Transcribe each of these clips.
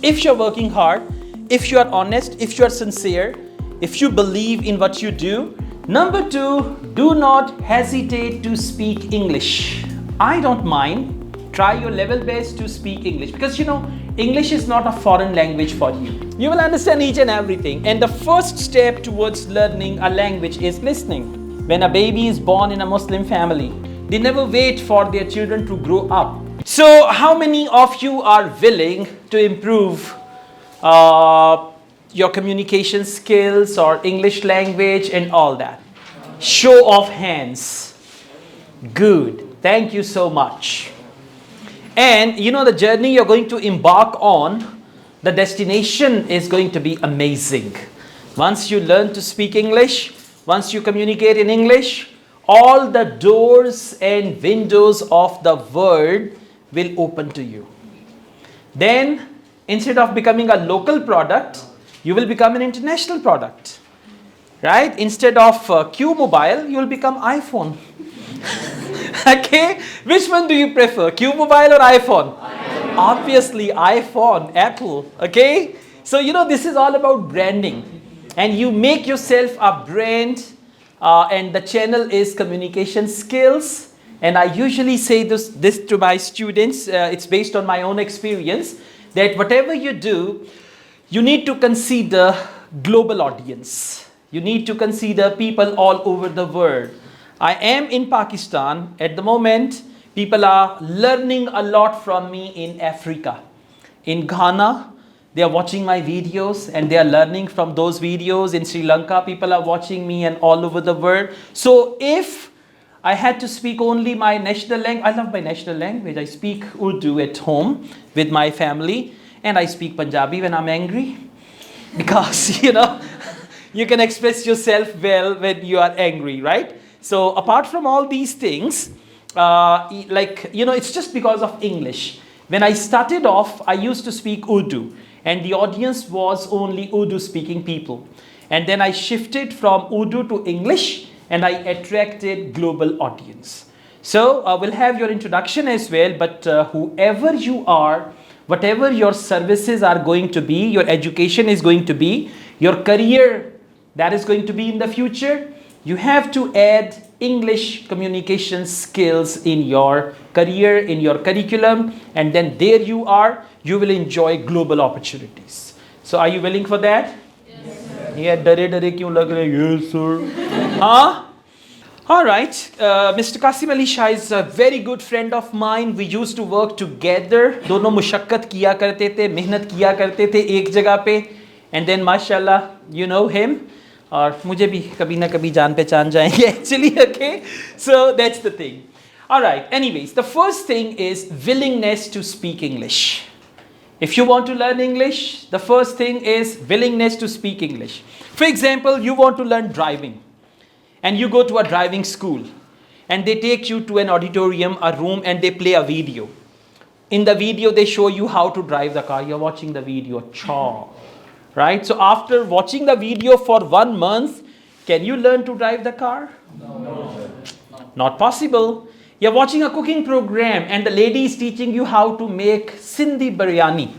If you're working hard, if you are honest, if you are sincere, if you believe in what you do. Number 2, do not hesitate to speak English. I don't mind. Try your level best to speak English, because English is not a foreign language for you. You will understand each and everything. And the first step towards learning a language is listening. When a baby is born in a Muslim family, they never wait for their children to grow up. So how many of you are willing to improve your communication skills or English language and all that? Show of hands. Good. Thank you so much. And the journey you're going to embark on, the destination is going to be amazing. Once you learn to speak English, once you communicate in English, all the doors and windows of the world will open to you. Then, instead of becoming a local product, you will become an international product. Right? Instead of Q Mobile, you will become iPhone. Okay? Which one do you prefer? Q Mobile or iPhone? Obviously iPhone, Apple. Okay? So this is all about branding. And you make yourself a brand, and the channel is communication skills. And I usually say this to my students, it's based on my own experience, that whatever you do, you need to consider global audience. You need to consider people all over the world. I am in Pakistan at the moment. People are learning a lot from me in Africa. In Ghana, they are watching my videos and they are learning from those videos. In Sri Lanka, people are watching me, and all over the world. So if I had to speak only my national language, I love my national language. I speak Urdu at home with my family, and I speak Punjabi when I'm angry. Because, you can express yourself well when you are angry, right? So apart from all these things, it's just because of English. When I started off, I used to speak Urdu, and the audience was only Urdu speaking people. And then I shifted from Urdu to English, and I attracted global audience. So we'll have your introduction as well, but whoever you are, whatever your services are going to be, your education is going to be, your career that is going to be in the future, you have to add English communication skills in your career, in your curriculum, and then there you are, you will enjoy global opportunities. So are you willing for that? Yes, sir. Yeah, dare kyun lag rahe? Yes, sir. Huh? All right. Mr. Qasim Ali Shah is a very good friend of mine. We used to work together. दोनों मुशक्कत किया करते थे, मेहनत किया करते थे एक जगह पे. And then mashallah, you know him. और मुझे भी कभी ना कभी जान पहचान जाएंगे actually, okay? So that's the thing. All right. Anyways, the first thing is willingness to speak English. If you want to learn English, the first thing is willingness to speak English. For example, you want to learn driving, and you go to a driving school, and they take you to an auditorium, a room, and they play a video. In the video, they show you how to drive the car. You're watching the video. Right? So after watching the video for 1 month, can you learn to drive the car? No. Not possible. You're watching a cooking program and the lady is teaching you how to make Sindhi biryani.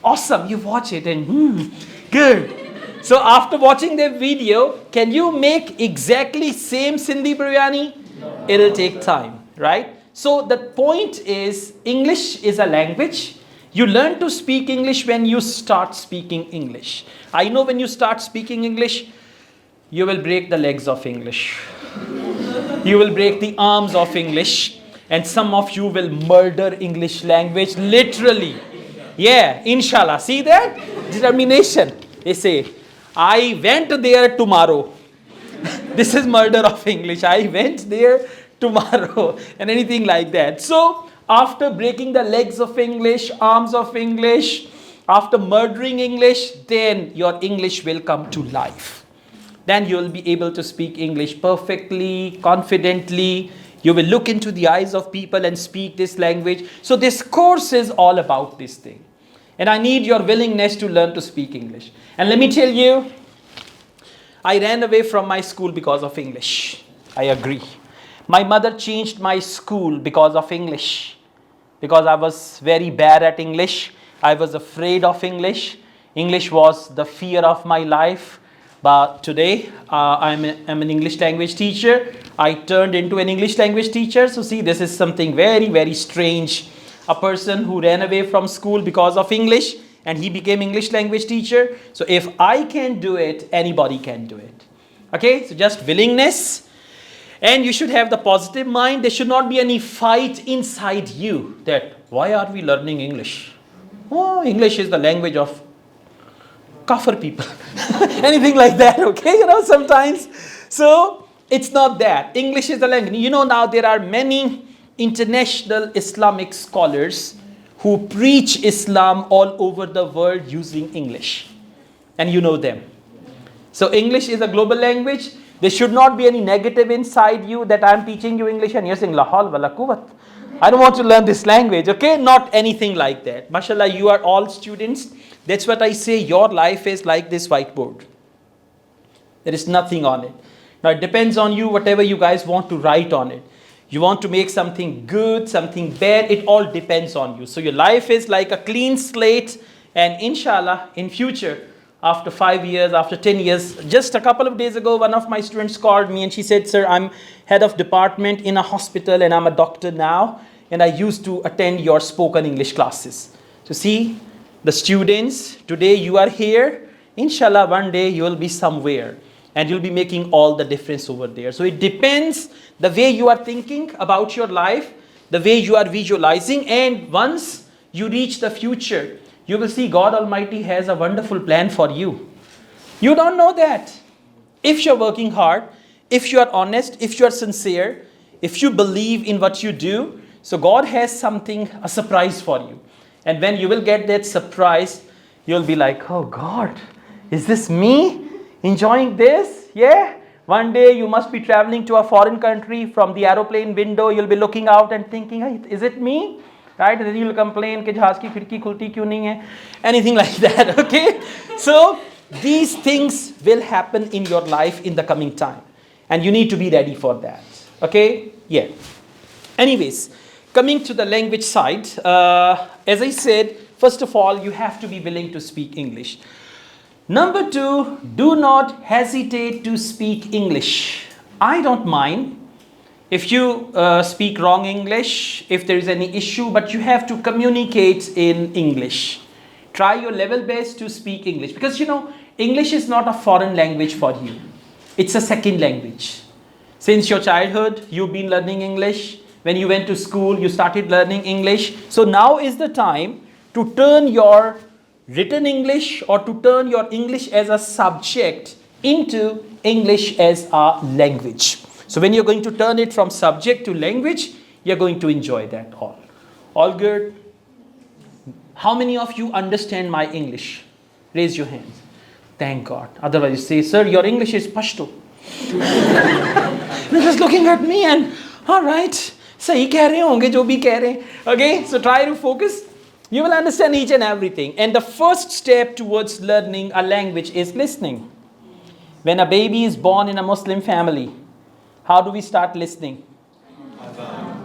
Awesome. You watch it and good. So after watching the video, can you make exactly same Sindhi biryani? No. It'll take time, right? So the point is, English is a language. You learn to speak English when you start speaking English. I know when you start speaking English, you will break the legs of English. You will break the arms of English. And some of you will murder English language literally. Yeah, inshallah. See that? Determination. They say, I went there tomorrow. This is murder of English. I went there tomorrow. And anything like that. So, after breaking the legs of English, arms of English, after murdering English, then your English will come to life. Then you will be able to speak English perfectly, confidently. You will look into the eyes of people and speak this language. So this course is all about this thing. And I need your willingness to learn to speak English. And let me tell you, I ran away from my school because of English. I agree. My mother changed my school because of English. Because I was very bad at English. I was afraid of English. English was the fear of my life. But today, I'm an English language teacher. I turned into an English language teacher. So see, this is something very, very strange. A person who ran away from school because of English, and he became English language teacher. So if I can do it, anybody can do it. Okay, so just willingness. And you should have the positive mind. There should not be any fight inside you that, why are we learning English? Oh, English is the language of kafir people. Anything like that, okay? Sometimes. So, it's not that. English is the language. Now there are many international Islamic scholars who preach Islam all over the world using English. And you know them. So English is a global language. There should not be any negative inside you that I'm teaching you English and you're saying, La hawl wa la quwwat. I don't want to learn this language, okay? Not anything like that. Mashallah, you are all students. That's what I say, your life is like this whiteboard. There is nothing on it. Now it depends on you, whatever you guys want to write on it. You want to make something good, something bad, it all depends on you. So your life is like a clean slate, and inshallah, in future, after 5 years, after 10 years, just a couple of days ago, one of my students called me and she said, sir, I'm head of department in a hospital and I'm a doctor now, and I used to attend your spoken English classes. So see, the students, today you are here, inshallah, one day you will be somewhere. And you'll be making all the difference over there. So it depends the way you are thinking about your life, the way you are visualizing. And once you reach the future, you will see God Almighty has a wonderful plan for you. You don't know that. If you're working hard, if you are honest, if you are sincere, if you believe in what you do, so God has something, a surprise for you. And when you will get that surprise, you'll be like, oh God, is this me? Enjoying this? Yeah? One day you must be traveling to a foreign country. From the aeroplane window, you'll be looking out and thinking, hey, is it me? Right? And then you'll complain, कि जहाज की खिड़की खुलती क्यों नहीं है? Anything like that, okay? So, these things will happen in your life in the coming time. And you need to be ready for that. Okay? Yeah. Anyways, coming to the language side, as I said, first of all, you have to be willing to speak English. Number 2, do not hesitate to speak English. I don't mind if you speak wrong English, if there is any issue, but you have to communicate in English. Try your level best to speak English, because English is not a foreign language for you. It's a second language. Since your childhood, you've been learning English. When you went to school, you started learning English. So now is the time to turn your written English or to turn your English as a subject into English as a language. So when you're going to turn it from subject to language, you're going to enjoy that all. All good? How many of you understand my English? Raise your hands. Thank God. Otherwise you say, sir, your English is Pashto. They're just looking at me and, all right, sahi keh rahe honge jo bhi keh rahe. Okay, so try to focus. You will understand each and everything. And the first step towards learning a language is listening. When a baby is born in a Muslim family, how do we start listening?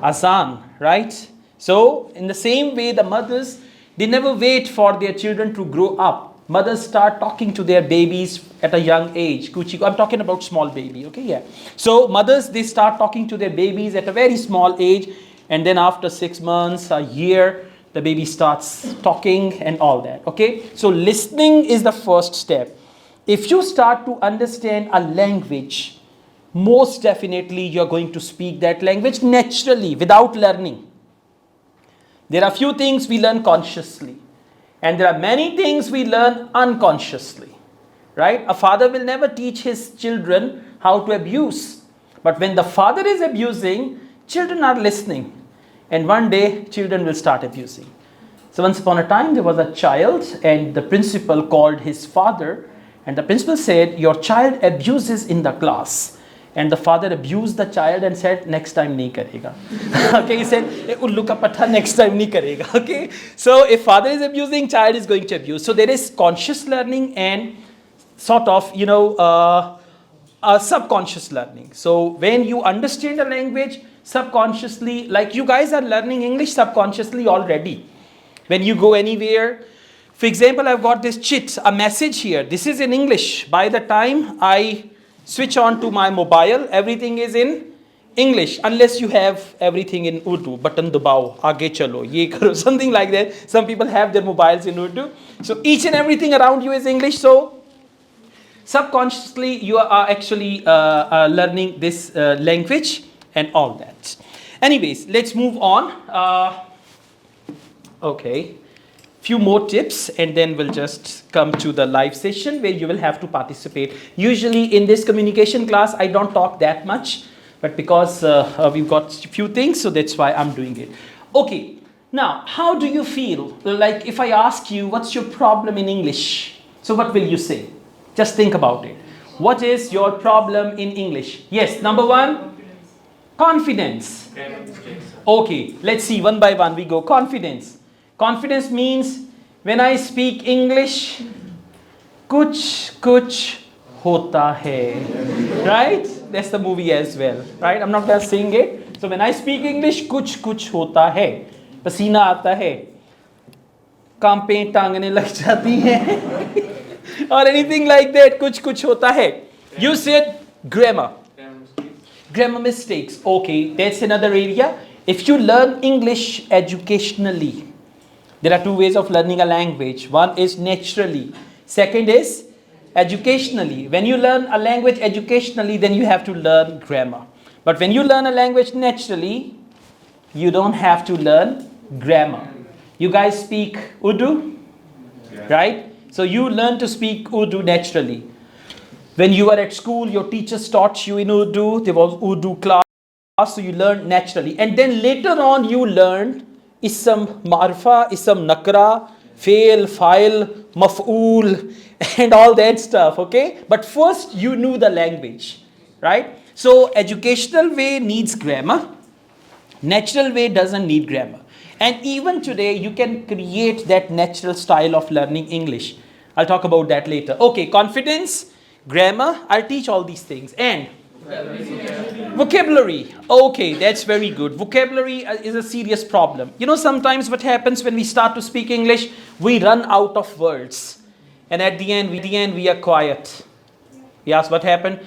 Azan, right? So, in the same way, the mothers, they never wait for their children to grow up. Mothers start talking to their babies at a young age. I'm talking about small baby, okay? Yeah. So, mothers, they start talking to their babies at a very small age. And then after 6 months, a year, the baby starts talking and all that, okay? So listening is the first step. If you start to understand a language, most definitely you're going to speak that language naturally without learning. There are few things we learn consciously, and there are many things we learn unconsciously, right? A father will never teach his children how to abuse. But when the father is abusing, children are listening. And one day, children will start abusing. So once upon a time, there was a child, and the principal called his father, and the principal said, your child abuses in the class. And the father abused the child and said, next time nahi karega. Okay, he said, ullu ka patta, next time nahi karega. Okay, so if father is abusing, child is going to abuse. So there is conscious learning and sort of, subconscious learning. So when you understand a language, subconsciously, like you guys are learning English subconsciously already. When you go anywhere, for example, I've got this chit, a message here. This is in English. By the time I switch on to my mobile, everything is in English, unless you have everything in Urdu. Button dabao, aage chalo, ye karo, something like that. Some people have their mobiles in Urdu. So each and everything around you is English. So subconsciously, you are actually learning this language and all that. Anyways, let's move on. Okay. Few more tips and then we'll just come to the live session where you will have to participate. Usually in this communication class, I don't talk that much, but because we've got a few things, so that's why I'm doing it. Okay, now, how do you feel? Like if I ask you, what's your problem in English? So what will you say? Just think about it. What is your problem in English? Yes, number one, confidence. Okay, let's see one by one we go. Confidence. Confidence means when I speak English, kuch kuch hota hai. Right? That's the movie as well. Right? I'm not going to sing it. So when I speak English, kuch kuch hota hai. Pasina aata hai. Kaampein tangne lag jati hai. Or anything like that. Kuch kuch hota hai. You said grammar. Grammar mistakes. Okay, that's another area. If you learn English educationally, there are two ways of learning a language. One is naturally. Second is educationally. When you learn a language educationally, then you have to learn grammar. But when you learn a language naturally, you don't have to learn grammar. You guys speak Urdu? Yeah. Right? So you learn to speak Urdu naturally. When you were at school, your teachers taught you in Urdu. There was Urdu class, so you learned naturally. And then later on, you learned ism marfa, ism nakra, fail, file, maf'ool, and all that stuff, okay? But first, you knew the language, right? So, educational way needs grammar. Natural way doesn't need grammar. And even today, you can create that natural style of learning English. I'll talk about that later. Okay, confidence, grammar, I'll teach all these things. And vocabulary. Okay, that's very good. Vocabulary is a serious problem. You know, sometimes what happens when we start to speak English, we run out of words. And at the end, we are quiet. We ask what happened?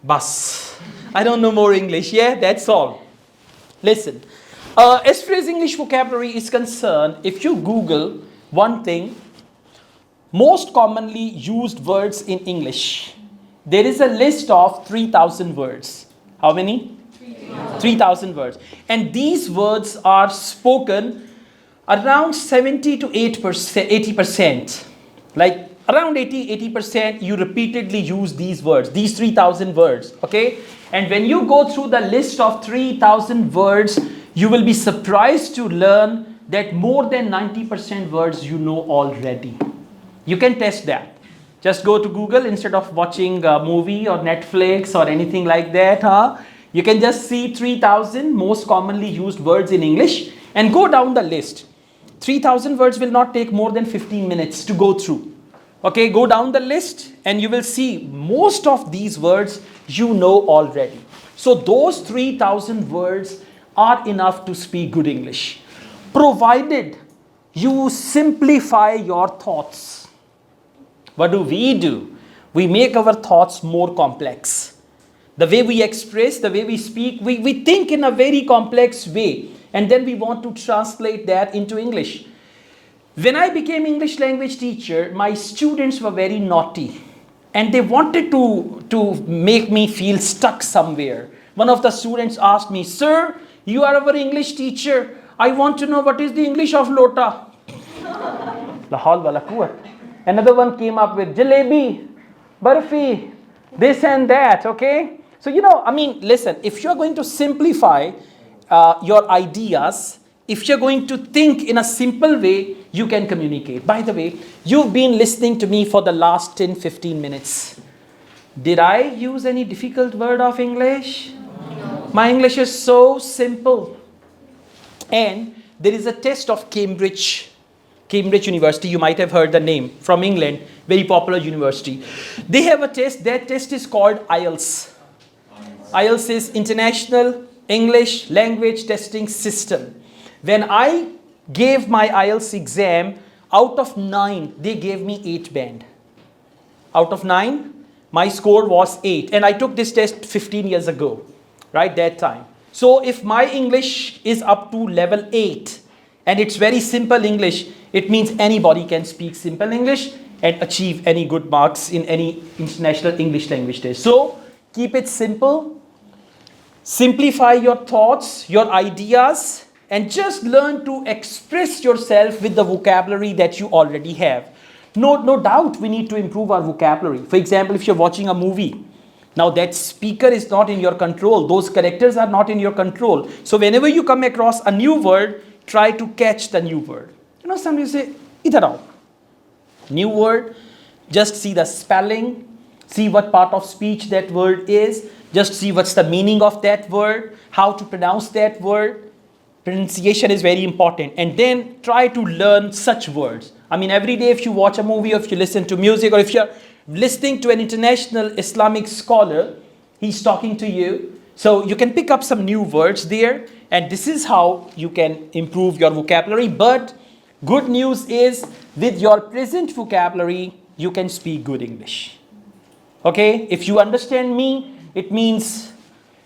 Bas. I don't know more English. Yeah, that's all. Listen. As far as English vocabulary is concerned, if you Google one thing, most commonly used words in English, there is a list of 3,000 words. How many? 3,000 words. And these words are spoken around 70 to 80%. Like around 80% you repeatedly use these words, these 3,000 words. Okay? And when you go through the list of 3,000 words, you will be surprised to learn that more than 90% words you know already. You can test that. Just go to Google instead of watching a movie or Netflix or anything like that. You can just see 3,000 most commonly used words in English and go down the list. 3,000 words will not take more than 15 minutes to go through. Okay, go down the list and you will see most of these words you know already. So those 3,000 words are enough to speak good English, provided you simplify your thoughts. What do? We make our thoughts more complex. The way we express, the way we speak, we think in a very complex way. And then we want to translate that into English. When I became English language teacher, my students were very naughty. And they wanted to make me feel stuck somewhere. One of the students asked me, "Sir, you are our English teacher. I want to know what is the English of lota." La hawl wala quwwat. Another one came up with jalebi, barfi, this and that, okay? So, listen, if you're going to simplify your ideas, if you're going to think in a simple way, you can communicate. By the way, you've been listening to me for the last 10-15 minutes. Did I use any difficult word of English? No. My English is so simple. And there is a test of Cambridge University, you might have heard the name, from England, very popular university. They have a test, that test is called IELTS. IELTS is International English Language Testing System. When I gave my IELTS exam, out of 9, they gave me 8 band. Out of 9, my score was 8. And I took this test 15 years ago, right, that time. So if my English is up to level 8, and it's very simple English, it means anybody can speak simple English and achieve any good marks in any international English language test. So keep it simple, simplify your thoughts, your ideas, and just learn to express yourself with the vocabulary that you already have. No doubt we need to improve our vocabulary. For example, if you're watching a movie, now that speaker is not in your control. Those characters are not in your control. So whenever you come across a new word, try to catch the new word. You know, somebody say, idhar aao. New word, just see the spelling, see what part of speech that word is, just see what's the meaning of that word, how to pronounce that word. Pronunciation is very important. And then try to learn such words. I mean, every day if you watch a movie, or if you listen to music, or if you're listening to an international Islamic scholar, he's talking to you. So you can pick up some new words there, and this is how you can improve your vocabulary. But good news is, with your present vocabulary, you can speak good English. Okay? If you understand me, it means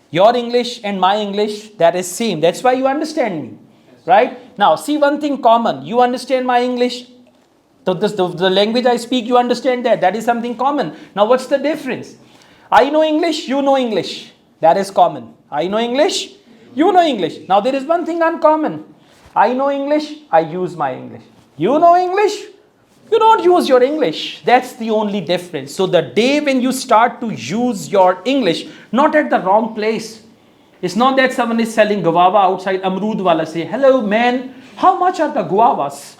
your English and my English, that is same. That's why you understand me. Right? Now, see one thing common. You understand my English. The language I speak, you understand that. That is something common. Now, what's the difference? I know English, you know English. That is common. I know English, you know English. Now, there is one thing uncommon. I know English, I use my English. You know English, you don't use your English. That's the only difference. So, the day when you start to use your English, not at the wrong place. It's not that someone is selling guava outside, Amrud wala say, hello man, how much are the guavas?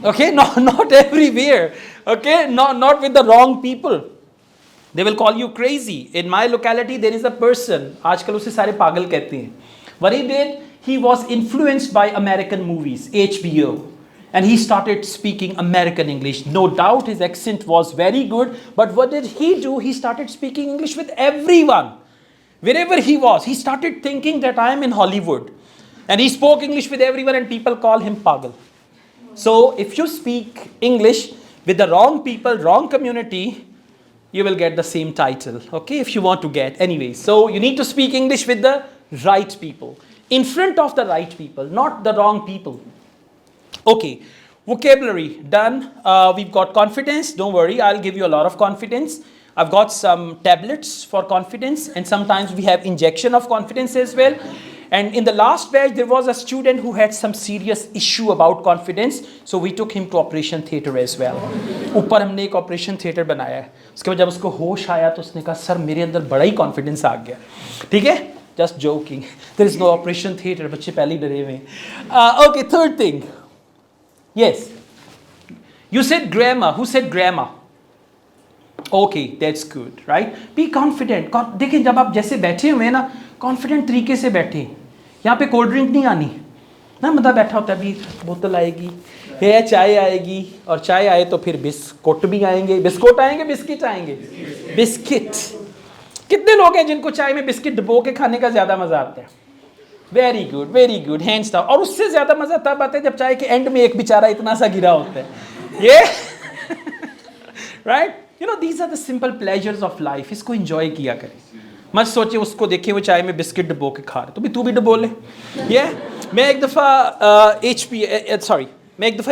Okay, not everywhere. Okay, not with the wrong people. They will call you crazy. In my locality, there is a person. आजकल उसे सारे पागल कहते हैं. What he did, he was influenced by American movies, HBO, and he started speaking American English. No doubt his accent was very good, but what did he do? He started speaking English with everyone. Wherever he was, he started thinking that I am in Hollywood, and he spoke English with everyone, and people call him pagal. So if you speak English with the wrong people, wrong community, you will get the same title, okay, if you want to get. Anyway, so you need to speak English with the right people, in front of the right people, not the wrong people. Okay, vocabulary, done. We've got confidence. Don't worry, I'll give you a lot of confidence. I've got some tablets for confidence, and sometimes we have injection of confidence as well. And in the last batch, there was a student who had some serious issue about confidence, so we took him to operation theatre as well. ऊपर हमने एक operation theatre बनाया है. उसके बाद जब उसको होश आया तो उसने कहा सर मेरे अंदर बड़ा ही confidence आ गया. ठीक है? Just joking. There is no operation theatre. बच्चे पहले ही डरे हुए हैं. Okay, third thing. Yes. You said grammar. Who said grammar? Okay, that's good, right? Be confident. देखिए जब आप जैसे बैठे हुए हैं ना, confident तरीके से बैठे. यहाँ पे कोल्ड ड्रिंक नहीं आनी ना, मतलब बैठा होता है अभी बोतल आएगी, है चाय आएगी, और चाय आए तो फिर बिस्कुट भी आएंगे, बिस्कुट आएंगे, बिस्किट आएंगे, बिस्किट. कितने लोग हैं जिनको चाय में बिस्किट डुबो के खाने का ज़्यादा मज़ा आता है? Very good, hands down. और उससे ज़्यादा मज़ा तब आता है जब चाय के एंड में एक बेचारा इतना सा गिरा होता है. ये right, you know these are the simple pleasures of life. इसको एंजॉय किया करें. मत सोचिए उसको देखे वो चाय में बिस्किट डुबो के खा रहे, तो भी तू भी डुबो ले. ये मैं एक दफ़ा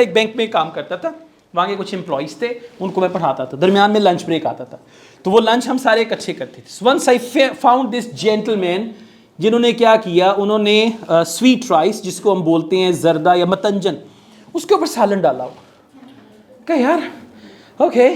एक बैंक में काम करता था. वहाँ के कुछ एम्प्लॉइज़ थे, उनको मैं पढ़ाता था. दरमियान में लंच ब्रेक आता था, तो वो लंच हम सारे इकट्ठे करते थे. Once I found this gentleman, जिन्होंने क्या किया, उन्होंने स्वीट राइस, जिसको हम बोलते हैं जर्दा या मतंजन, उसके ऊपर सालन डाला हुआ. क्या यार, ओके,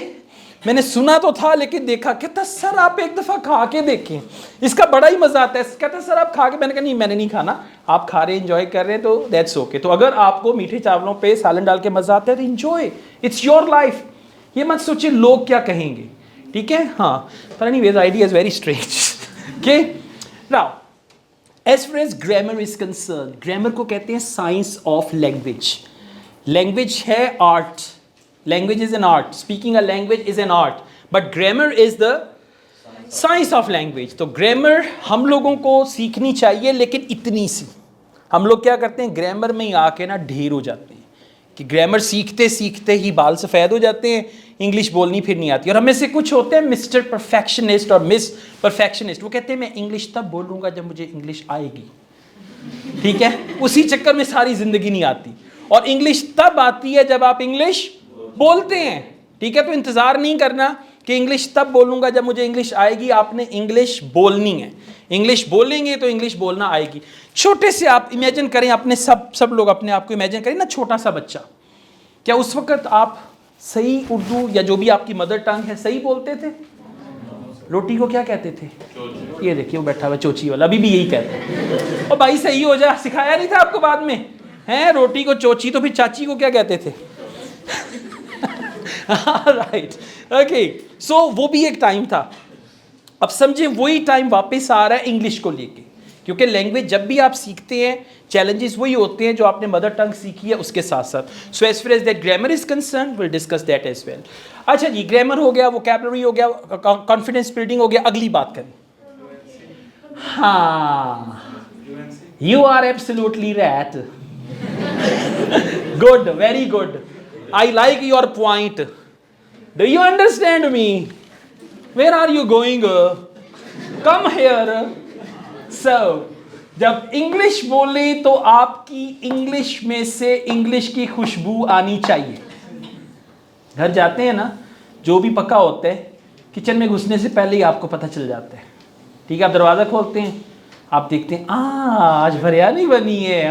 मैंने सुना तो था लेकिन देखा. कहता सर आप एक दफ़ा खा के देखें, इसका बड़ा ही मज़ा आता है. कहता सर आप खा के. मैंने कहा नहीं, मैंने नहीं खाना, आप खा रहे एंजॉय कर रहे हैं तो दैट्स ओके. तो अगर आपको मीठे चावलों पे सालन डाल के मज़ा आता है तो एंजॉय, इट्स योर लाइफ. ये मत सोचिए लोग क्या कहेंगे, ठीक है? हाँ, पर anyways idea is very strange. Okay, now as far as grammar is concerned, grammar को कहते हैं साइंस ऑफ लैंग्वेज. लैंग्वेज है art. Language is an art. Speaking a language is an art. But grammar is the science of language. तो grammar हम लोगों को सीखनी चाहिए, लेकिन इतनी सी. हम लोग क्या करते हैं, ग्रामर में ही आके ना ढेर हो जाते हैं. कि ग्रामर सीखते सीखते ही बाल सफ़ेद हो जाते हैं, इंग्लिश बोलनी फिर नहीं आती। और हमें से कुछ होते हैं मिस्टर परफेक्शनिस्ट और मिस परफेक्शनिस्ट, वो कहते हैं मैं इंग्लिश तब बोलूँगा जब मुझे इंग्लिश आएगी, ठीक है, उसी चक्कर में सारी ज़िंदगी नहीं आती। और इंग्लिश तब आती है जब आप इंग्लिश बोलते हैं, ठीक है। तो इंतज़ार नहीं करना कि इंग्लिश तब बोलूँगा जब मुझे इंग्लिश आएगी, आपने इंग्लिश बोलनी है। इंग्लिश बोलेंगे तो इंग्लिश बोलना आएगी। छोटे से आप इमेजिन करें, अपने सब लोग अपने आप को इमेजिन करें ना, छोटा सा बच्चा, क्या उस वक्त आप सही उर्दू या जो भी आपकी मदर टंग है सही बोलते थे? रोटी को क्या कहते थे? ये देखिए वो बैठा हुआ चोची वाला, अभी भी यही कहते हैं। और भाई सही हो जा, सिखाया नहीं था आपको बाद में? हैं, रोटी को चोची, तो फिर चाची को क्या कहते थे? Right, okay. सो वो भी एक टाइम था। अब समझे वही टाइम वापस आ रहा है इंग्लिश को लेके, क्योंकि लैंग्वेज जब भी आप सीखते हैं चैलेंजेस वही होते हैं जो आपने मदर टंग सीखी है उसके साथ साथ। So as far as that grammar is concerned, will discuss that as well. अच्छा जी, ग्रामर हो गया, वोकैबुलरी हो गया, कॉन्फिडेंस बिल्डिंग हो गया। अगली बात करें, हाँ, you are absolutely right, good, very good, I like your point, do you understand me, where are you going, come here. So जब इंग्लिश बोले तो आपकी इंग्लिश में से इंग्लिश की खुशबू आनी चाहिए। घर जाते हैं ना, जो भी पका होता है किचन में घुसने से पहले ही आपको पता चल जाता है, ठीक है। आप दरवाज़ा खोलते हैं, आप देखते हैं आज बिरयानी बनी है,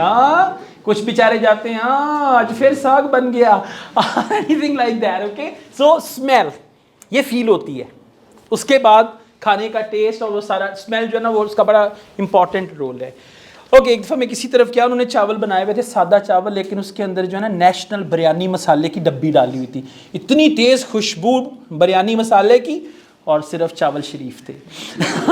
कुछ बेचारे जाते हैं आज फिर साग बन गया, anything like that, okay. So smell ये फील होती है, उसके बाद खाने का टेस्ट और वो सारा स्मेल जो है ना, वो उसका बड़ा इंपॉर्टेंट रोल है। ओके, एक दफ़ा मैं किसी तरफ क्या, उन्होंने चावल बनाए हुए थे, सादा चावल, लेकिन उसके अंदर जो है ना नेशनल बिरयानी मसाले की डब्बी डाली हुई थी, इतनी तेज़ खुशबू बिरयानी मसाले की, और सिर्फ चावल शरीफ थे।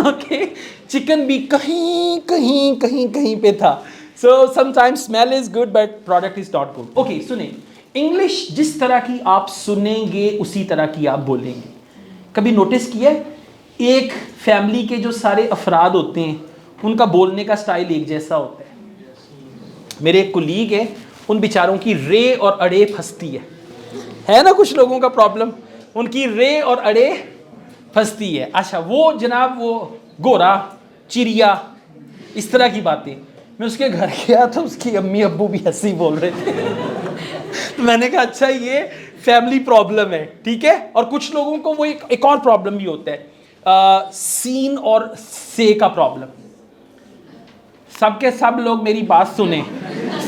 ओके, चिकन भी कहीं कहीं कहीं कहीं पे था। So sometimes smell is good but product is not good. Okay, सुने, इंग्लिश जिस तरह की आप सुनेंगे उसी तरह की आप बोलेंगे। कभी नोटिस किया है, एक फैमिली के जो सारे अफराद होते हैं उनका बोलने का स्टाइल एक जैसा होता है। मेरे एक कुलीग है, उन बेचारों की रे और अड़े फंसती है ना, कुछ लोगों का प्रॉब्लम, उनकी रे और अड़े फंसती है। अच्छा, वो जनाब वो गोरा चिड़िया इस तरह की बातें। मैं उसके घर गया तो उसकी अम्मी अब्बू भी ऐसे ही बोल रहे थे। तो मैंने कहा अच्छा ये फैमिली प्रॉब्लम है, ठीक है। और कुछ लोगों को वो एक और प्रॉब्लम भी होता है, सीन और से का प्रॉब्लम। सबके सब लोग मेरी बात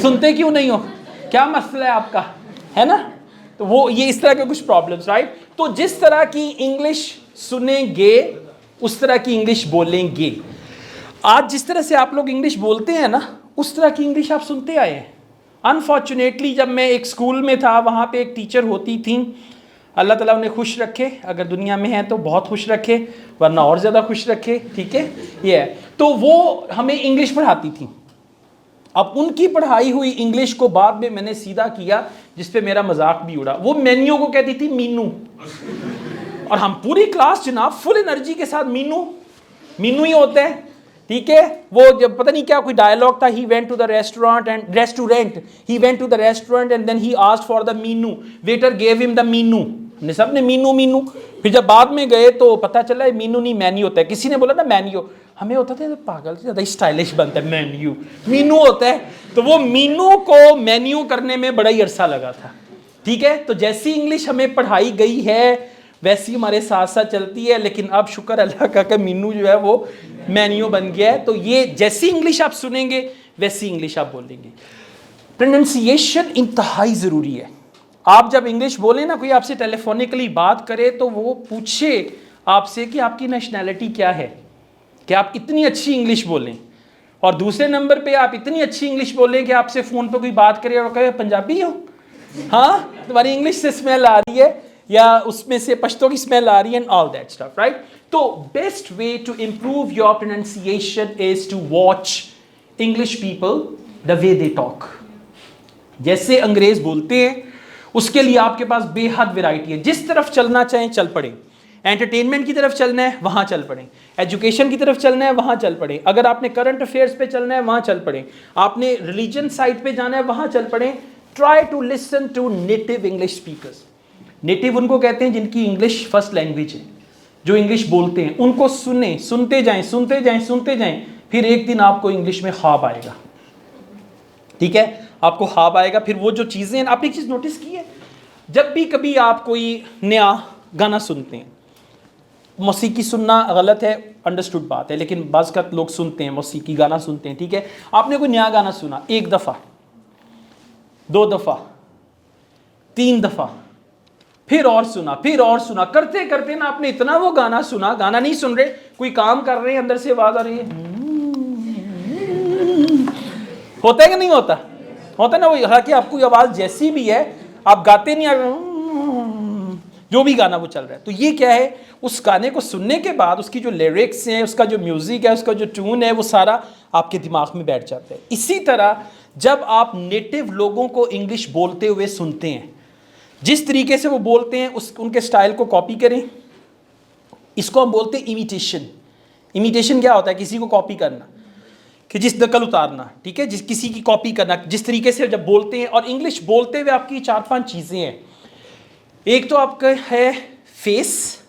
सुनते क्यों नहीं हो, क्या मसला है आपका, है ना। तो वो ये इस तरह के कुछ प्रॉब्लम्स, राइट। तो जिस तरह की इंग्लिश सुनेंगे उस तरह की इंग्लिश बोलेंगे। आज जिस तरह से आप लोग इंग्लिश बोलते हैं ना, उस तरह की इंग्लिश आप सुनते आए हैं। अनफॉर्चुनेटली जब मैं एक स्कूल में था, वहाँ पे एक टीचर होती थी, अल्लाह ताला उन्हें खुश रखे, अगर दुनिया में है तो बहुत खुश रखे, वरना और ज़्यादा खुश रखे, ठीक है। ये है, तो वो हमें इंग्लिश पढ़ाती थी। अब उनकी पढ़ाई हुई इंग्लिश को बाद में मैंने सीधा किया, जिस पे मेरा मजाक भी उड़ा। वो मेन्यू को कहती थी मीनू, और हम पूरी क्लास जनाब फुल एनर्जी के साथ मीनू ही होता है, ठीक है। वो जब पता नहीं क्या कोई डायलॉग था, he went to the restaurant and then he asked for the menu, waiter gave him the menu, हमने सब ने मीनू। फिर जब बाद में गए तो पता चला मीनू नहीं मेन्यू होता है। किसी ने बोला ना मेन्यू, हमें होता था पागल ज़्यादा स्टाइलिश बनता है, मीनू होता है। तो वो मीनू को मेन्यू करने में बड़ा ही अरसा लगा था, ठीक है। तो जैसी इंग्लिश हमें पढ़ाई गई है वैसी हमारे साथ साथ चलती है, लेकिन अब शुक्र अल्लाह का कि मीनू जो है वो मेन्यू बन गया है। तो ये जैसी इंग्लिश आप सुनेंगे वैसी इंग्लिश आप बोलेंगे। प्रोनाउंसिएशन इंतहाई ज़रूरी है। आप जब इंग्लिश बोलें ना, कोई आपसे टेलीफोनिकली बात करे तो वो पूछे आपसे कि आपकी नेशनैलिटी क्या है, कि आप इतनी अच्छी इंग्लिश बोलें। और दूसरे नंबर पे आप इतनी अच्छी इंग्लिश बोलें कि आपसे फ़ोन पे कोई बात करे और कहे पंजाबी हो, हाँ तुम्हारी इंग्लिश से स्मेल आ रही है, या उसमें से पश्तो की स्मेल आ रही है, and all that stuff, right. तो best way to improve your pronunciation is to watch English people the way they talk. जैसे अंग्रेज बोलते हैं उसके लिए आपके पास बेहद वैरायटी है। जिस तरफ चलना चाहें चल पड़े। एंटरटेनमेंट की तरफ चलना है वहाँ चल पड़े, एजुकेशन की तरफ चलना है वहाँ चल पड़े, अगर आपने करंट अफेयर्स पे चलना है वहाँ चल पड़े, आपने रिलीजन साइड पे जाना है वहाँ चल पड़े। Try to listen to native English speakers. Native उनको कहते हैं जिनकी इंग्लिश फर्स्ट लैंग्वेज है, जो इंग्लिश बोलते हैं। उनको सुने, सुनते जाएं, सुनते जाएं, सुनते जाएं, फिर एक दिन आपको इंग्लिश में ख्वाब आएगा। ठीक है, आपको ख्वाब आएगा। फिर वो जो चीज़ें, आपने एक चीज़ नोटिस की है, जब भी कभी आप कोई नया गाना सुनते हैं, मौसीकी सुनना गलत है, अंडरस्टूड बात है, लेकिन बाज़ का लोग सुनते हैं, मौसीकी गाना सुनते हैं। ठीक है, आपने कोई नया गाना सुना, एक दफ़ा, दो दफ़ा, तीन दफ़ा, फिर और सुना, फिर और सुना, करते करते ना आपने इतना वो गाना सुना, गाना नहीं सुन रहे, कोई काम कर रहे हैं, अंदर से आवाज़ आ रही है, होता है कि नहीं होता? होता है ना वो, हालांकि आपको आवाज़ जैसी भी है, आप गाते नहीं, जो भी गाना वो चल रहा है। तो ये क्या है, उस गाने को सुनने के बाद उसकी जो लिरिक्स हैं, उसका जो म्यूज़िक है, उसका जो ट्यून है, वो सारा आपके दिमाग में बैठ जाता है। इसी तरह जब आप नेटिव लोगों को इंग्लिश बोलते हुए सुनते हैं, जिस तरीके से वो बोलते हैं उनके स्टाइल को कॉपी करें। इसको हम बोलते हैं इमिटेशन। इमिटेशन क्या होता है? किसी को कॉपी करना, कि जिस नकल उतारना। ठीक है, जिस किसी की कॉपी करना, जिस तरीके से जब बोलते हैं। और इंग्लिश बोलते हुए आपकी 4-5 चीज़ें हैं। एक तो आपका है फेस,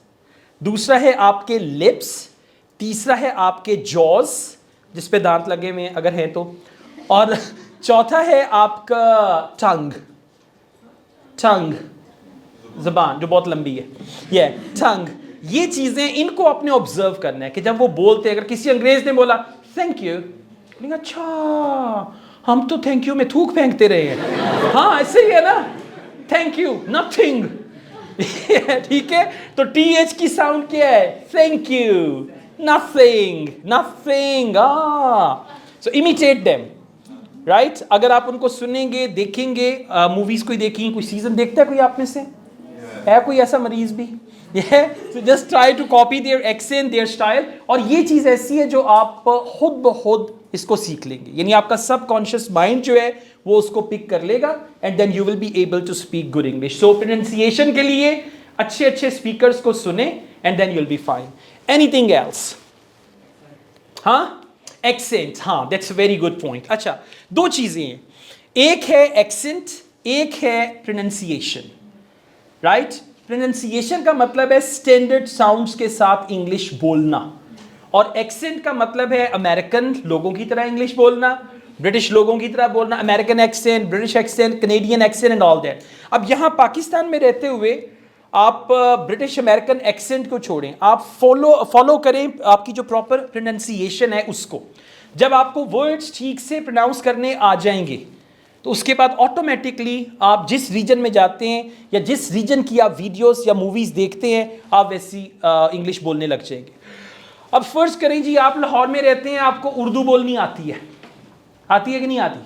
दूसरा है आपके लिप्स, तीसरा है आपके जॉज, जिस पे दांत लगे हुए हैं अगर हैं तो, और चौथा है आपका टंग, ज़बान जो बहुत लंबी है, ये टंग। ये चीज़ें, इनको आपने ऑब्जर्व करना है कि जब वो बोलते हैं, अगर किसी अंग्रेज ने बोला थैंक यू, अच्छा हम तो थैंक यू में थूक फेंकते रहे हैं, हाँ ऐसे ही है ना, थैंक यू नथिंग। ठीक है, तो TH की साउंड क्या है? Thank you, nothing, nothing. So imitate them, right? अगर आप उनको सुनेंगे, देखेंगे, मूवीज कोई देखी, कोई सीजन देखता है कोई आप में से? है कोई ऐसा मरीज भी? So just try to copy their accent, their style. और ये चीज़ ऐसी है जो आप खुद ब खुद इसको सीख लेंगे, यानी आपका सबकॉन्शियस माइंड जो है वो उसको पिक कर लेगा, and then you will be able to speak good English. So pronunciation के लिए अच्छे अच्छे स्पीकर्स को सुने, and then you will be fine. Anything else? हाँ, एक्सेंट, हाँ that's a very good point. अच्छा, दो चीज़ें हैं, एक है एक्सेंट, एक है प्रोनाउंसिएशन, राइट? प्रोनाउंसिएशन का मतलब है स्टैंडर्ड साउंड्स के साथ इंग्लिश बोलना, और एक्सेंट का मतलब है अमेरिकन लोगों की तरह इंग्लिश बोलना, ब्रिटिश लोगों की तरह बोलना, American accent, British accent, Canadian accent and all that. अब यहाँ पाकिस्तान में रहते हुए आप ब्रिटिश अमेरिकन एक्सेंट को छोड़ें, आप फॉलो करें आपकी जो प्रॉपर प्रोनाउंसिएशन है उसको। जब आपको वर्ड्स ठीक से प्रोनाउंस करने आ जाएंगे, तो उसके बाद ऑटोमेटिकली आप जिस रीजन में जाते हैं या जिस रीजन की आप वीडियोस या मूवीज़ देखते हैं, आप वैसी इंग्लिश बोलने लग जाएंगे। अब फर्ज करें जी, आप लाहौर में रहते हैं, आपको उर्दू बोलनी आती है कि नहीं आती?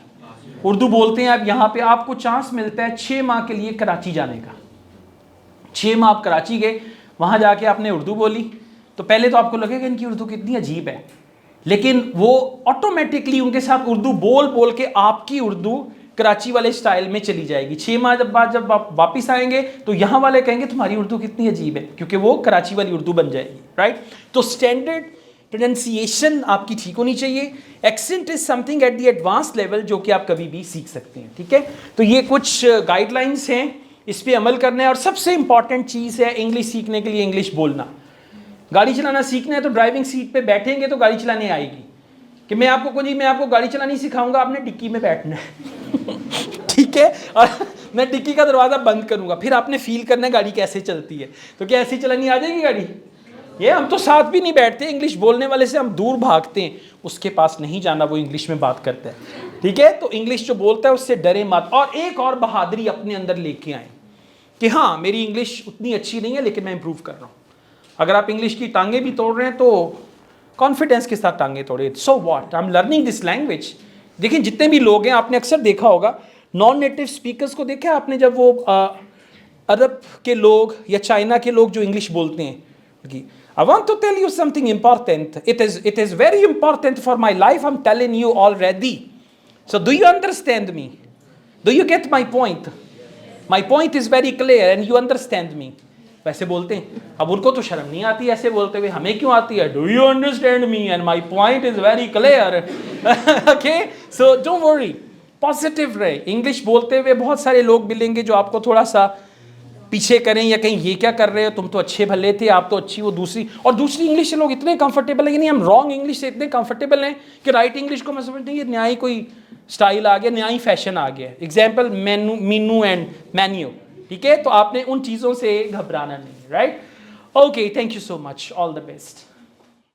उर्दू बोलते हैं आप यहाँ पे, आपको चांस मिलता है 6 माह के लिए कराची जाने का। 6 माह आप कराची गए, वहाँ जाके आपने उर्दू बोली, तो पहले तो आपको लगेगा इनकी उर्दू कितनी अजीब है, लेकिन वो ऑटोमेटिकली उनके साथ उर्दू बोल बोल के आपकी उर्दू कराची वाले स्टाइल में चली जाएगी। 6 माह जब आप वापस आएंगे तो यहाँ वाले कहेंगे तुम्हारी उर्दू कितनी अजीब है, क्योंकि वो कराची वाली उर्दू बन जाएगी, राइट? तो स्टैंडर्ड प्रोनाउंसिएशन आपकी ठीक होनी चाहिए। Accent is something at the advance level जो कि आप कभी भी सीख सकते हैं, ठीक है? तो ये कुछ गाइडलाइंस हैं, इस पे अमल करना है। और सबसे इंपॉर्टेंट चीज़ है इंग्लिश सीखने के लिए इंग्लिश बोलना। गाड़ी चलाना सीखना है तो ड्राइविंग सीट पे बैठेंगे तो गाड़ी चलाने आएगी, कि मैं आपको गाड़ी चलानी सिखाऊंगा, आपने डिक्की में बैठना है ठीक है, और मैं डिक्की का दरवाज़ा बंद करूंगा, फिर आपने फील करना है गाड़ी कैसे चलती है, तो क्या ऐसी चलानी आ जाएगी गाड़ी? ये हम तो साथ भी नहीं बैठते, इंग्लिश बोलने वाले से हम दूर भागते हैं, उसके पास नहीं जाना, वो इंग्लिश में बात करता है, ठीक है? तो इंग्लिश जो बोलता है उससे डरे मत। और एक और बहादुरी अपने अंदर लेके आए कि हाँ मेरी इंग्लिश उतनी अच्छी नहीं है लेकिन मैं इंप्रूव कर रहा हूँ। अगर आप इंग्लिश की टांगे भी तोड़ रहे हैं तो कॉन्फिडेंस के साथ टांगे तोड़े, so what, I am learning this language. देखिए जितने भी लोग हैं, आपने अक्सर देखा होगा नॉन नेटिव स्पीकर्स को देखा आपने, जब वो अरब के लोग या चाइना के लोग जो इंग्लिश बोलते हैं, I want to tell you something important. It is very important for my life. I'm telling you already. So do you understand me? Do you get my point? My point is very clear and you understand me. वैसे बोलते हैं। अब उनको तो शर्म नहीं आती ऐसे बोलते हुए, हमें क्यों आती है? Do you understand me? And my point is very clear. Okay? So don't worry. Positive रहे। इंग्लिश बोलते हुए बहुत सारे लोग मिलेंगे जो आपको थोड़ा सा पीछे करें या कहीं ये क्या कर रहे हो, तुम तो अच्छे भले थे, आप तो अच्छी, वो दूसरी। और दूसरी इंग्लिश से लोग इतने कंफर्टेबल है कि नहीं, हम रॉन्ग इंग्लिश से इतने कंफर्टेबल हैं कि राइट इंग्लिश को मैं समझती हूँ ये नया ही कोई स्टाइल आ गया, नया ही फैशन आ गया। Example menu, Meenu and menu, ठीक है। तो आपने उन चीज़ों से घबराना नहीं, right. Okay, thank you so much, all the best.